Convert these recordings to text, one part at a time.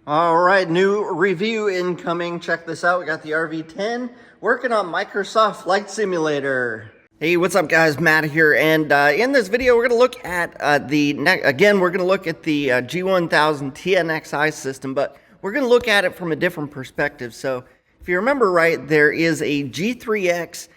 All right, new review incoming. Check this out. We got the RV10 working on Microsoft Flight Simulator. Hey, what's up, guys? Matt here, and in this video, we're going to look at we're going to look at the G1000 TNxi system, but we're going to look at it from a different perspective. So, if you remember right, there is a G3X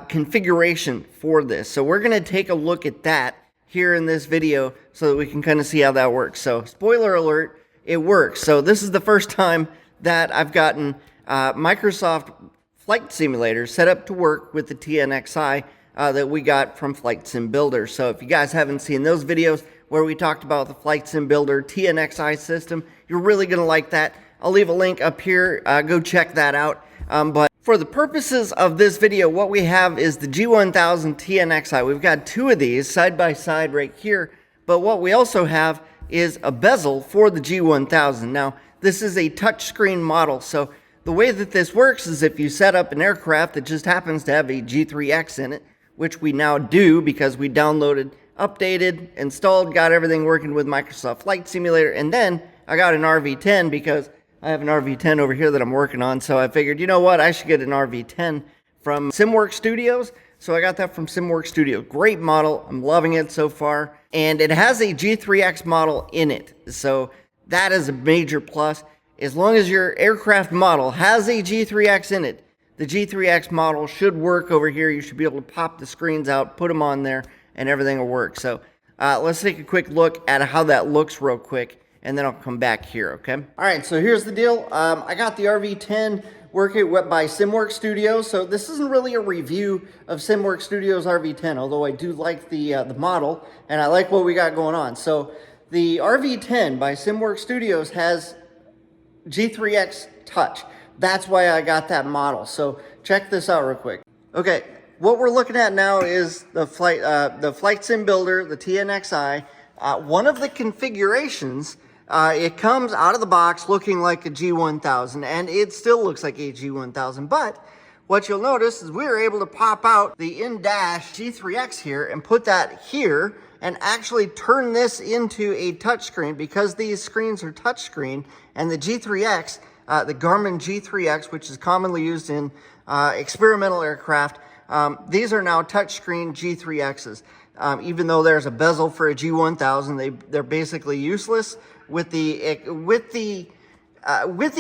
configuration for this. So, we're going to take a look at that here in this video so that we can kind of see how that works. So, spoiler alert. It works. So this is the first time that I've gotten Microsoft Flight Simulator set up to work with the TNxi that we got from Flight Sim Builder. So if you guys haven't seen those videos where we talked about the Flight Sim Builder TNxi system, you're really going to like that. I'll leave a link up here. Go check that out. But for the purposes of this video, what we have is the G1000 TNxi. We've got two of these side by side right here. But what we also have is a bezel for the G1000. Now, this is a touchscreen model, so the way that this works is if you set up an aircraft that just happens to have a G3X in it, which we now do because we downloaded, updated, installed, got everything working with Microsoft Flight Simulator, and then I got an RV10 because I have an RV10 over here that I'm working on, so I figured, you know what, I should get an RV10 from SimWork Studios. So I got that from SimWork Studio. Great model. I'm loving it so far. And it has a G3X model in it. So that is a major plus. As long as your aircraft model has a G3X in it, the G3X model should work over here. You should be able to pop the screens out, put them on there, and everything will work. So let's take a quick look at how that looks real quick, and then I'll come back here, okay? All right, so here's the deal. I got the RV10 working by SimWork Studios. So this isn't really a review of SimWork Studios RV10, although I do like the model, and I like what we got going on. So the RV10 by SimWork Studios has G3X Touch. That's why I got that model. So check this out real quick. Okay, what we're looking at now is the Flight Sim Builder, the TNxi. One of the configurations, it comes out of the box looking like a G1000, and it still looks like a G1000, but what you'll notice is we were able to pop out the in-dash G3X here and put that here and actually turn this into a touchscreen because these screens are touchscreen, and the G3X, the Garmin G3X, which is commonly used in experimental aircraft, these are now touchscreen G3Xs. Even though there's a bezel for a G1000, they're basically useless with the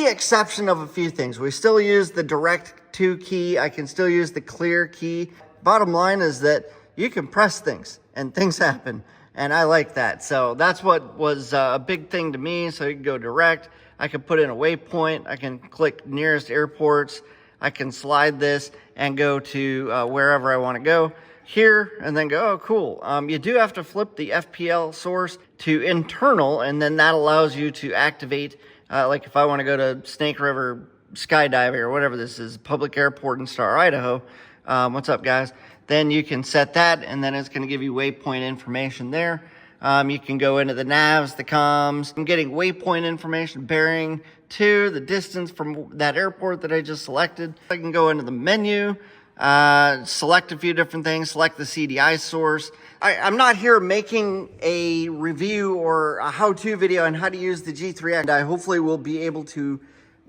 exception of a few things. We still use the direct to key. I can still use the clear key. Bottom line is that you can press things and things happen, and I like that. So that's what was a big thing to me. So you can go direct. I can put in a waypoint. I can click nearest airports. I can slide this and go to wherever I want to go here and then go, oh, cool. You do have to flip the FPL source to internal, and then that allows you to activate, like if I want to go to Snake River skydiving or whatever this is, public airport in Star, Idaho. What's up, guys? Then you can set that, and then it's going to give you waypoint information there. You can go into the navs, the comms. I'm getting waypoint information, bearing to the distance from that airport that I just selected. I can go into the menu, select a few different things, select the CDI source. I'm not here making a review or a how-to video on how to use the G3X. I hopefully will be able to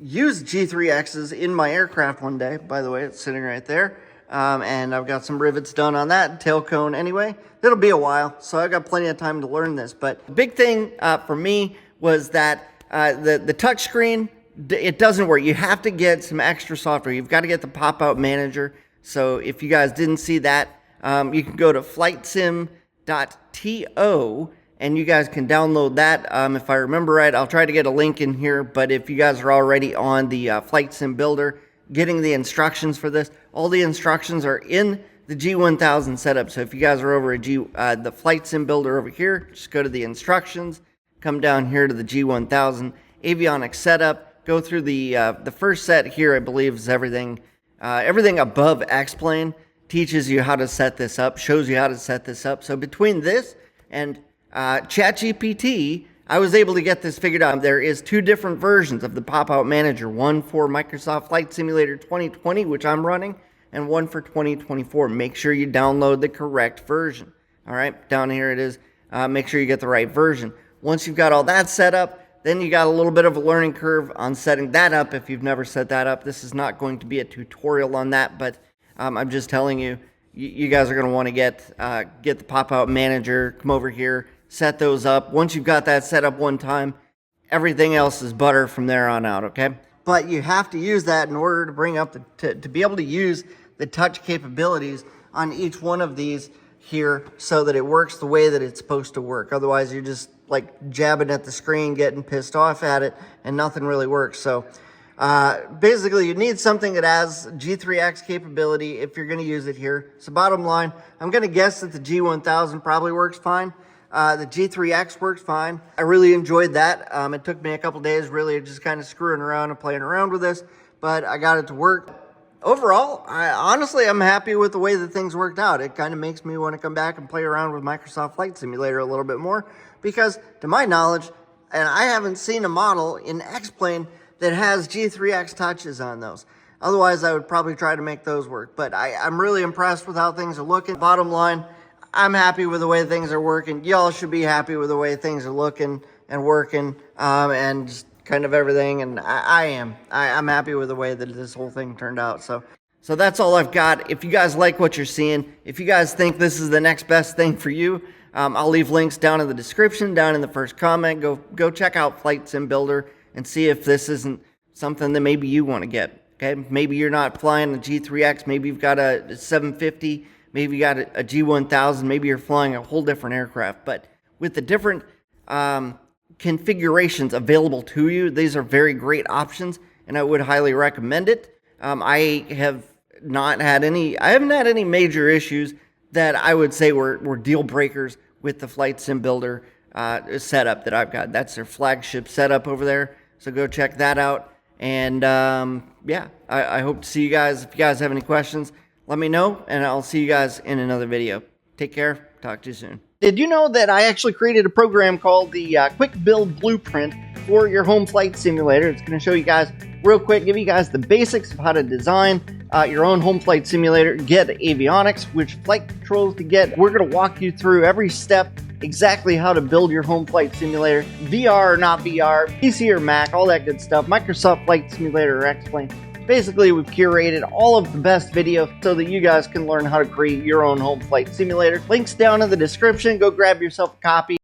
use G3Xs in my aircraft one day. By the way, it's sitting right there. And I've got some rivets done on that, tail cone anyway. It'll be a while, so I've got plenty of time to learn this. But the big thing for me was that the touchscreen, it doesn't work. You have to get some extra software. You've got to get the pop-out manager. So if you guys didn't see that, you can go to flightsim.to and you guys can download that. If I remember right, I'll try to get a link in here. But if you guys are already on the Flight Sim Builder, getting the instructions for this, all the instructions are in the G1000 setup. So if you guys are over at the Flight Sim Builder over here, just go to the instructions, come down here to the G1000 avionics setup, go through the first set here. I believe is everything above X-Plane teaches you how to set this up, shows you how to set this up. So between this and ChatGPT, I was able to get this figured out. There is two different versions of the pop-out manager, one for Microsoft Flight Simulator 2020, which I'm running, and one for 2024. Make sure you download the correct version. All right, down here it is. Make sure you get the right version. Once you've got all that set up, Then you got a little bit of a learning curve on setting that up if you've never set that up. This is not going to be a tutorial on that, but I'm just telling you, you guys are going to want to get the pop-out manager, come over here, set those up. Once you've got that set up one time, everything else is butter from there on out, okay? But you have to use that in order to bring up to be able to use the touch capabilities on each one of these here so that it works the way that it's supposed to work. Otherwise, you're just like jabbing at the screen, getting pissed off at it, and nothing really works. So basically, you need something that has G3X capability if you're going to use it here. So bottom line, I'm going to guess that the G1000 probably works fine. The G3X works fine. I really enjoyed that. It took me a couple days really just kind of screwing around and playing around with this, but I got it to work. Overall, honestly, I'm happy with the way that things worked out. It kind of makes me want to come back and play around with Microsoft Flight Simulator a little bit more because, to my knowledge, and I haven't seen a model in X-Plane that has G3X touches on those. Otherwise, I would probably try to make those work. But I'm really impressed with how things are looking. Bottom line, I'm happy with the way things are working. Y'all should be happy with the way things are looking and working and just kind of everything, and I'm happy with the way that this whole thing turned out. So that's all I've got. If you guys like what you're seeing, if you guys think this is the next best thing for you, I'll leave links down in the description, down in the first comment. Go check out Flight Sim Builder and see if this isn't something that maybe you want to get. Okay, maybe you're not flying a G3X, maybe you've got a 750, maybe you got a G1000, maybe you're flying a whole different aircraft. But with the different configurations available to you, these are very great options, and I would highly recommend it. I haven't had any major issues that I would say were deal breakers with the Flight Sim Builder setup that I've got. That's their flagship setup over there, so go check that out. And yeah, I hope to see you guys. If you guys have any questions, let me know, and I'll see you guys in another video. Take care. Talk to you soon. Did you know that I actually created a program called the Quick Build Blueprint for your home flight simulator? It's going to show you guys real quick, give you guys the basics of how to design your own home flight simulator, get avionics, which flight controls to get. We're going to walk you through every step, exactly how to build your home flight simulator, VR or not VR, PC or Mac, all that good stuff, Microsoft Flight Simulator or X-Plane. Basically, we've curated all of the best videos so that you guys can learn how to create your own home flight simulator. Links down in the description. Go grab yourself a copy.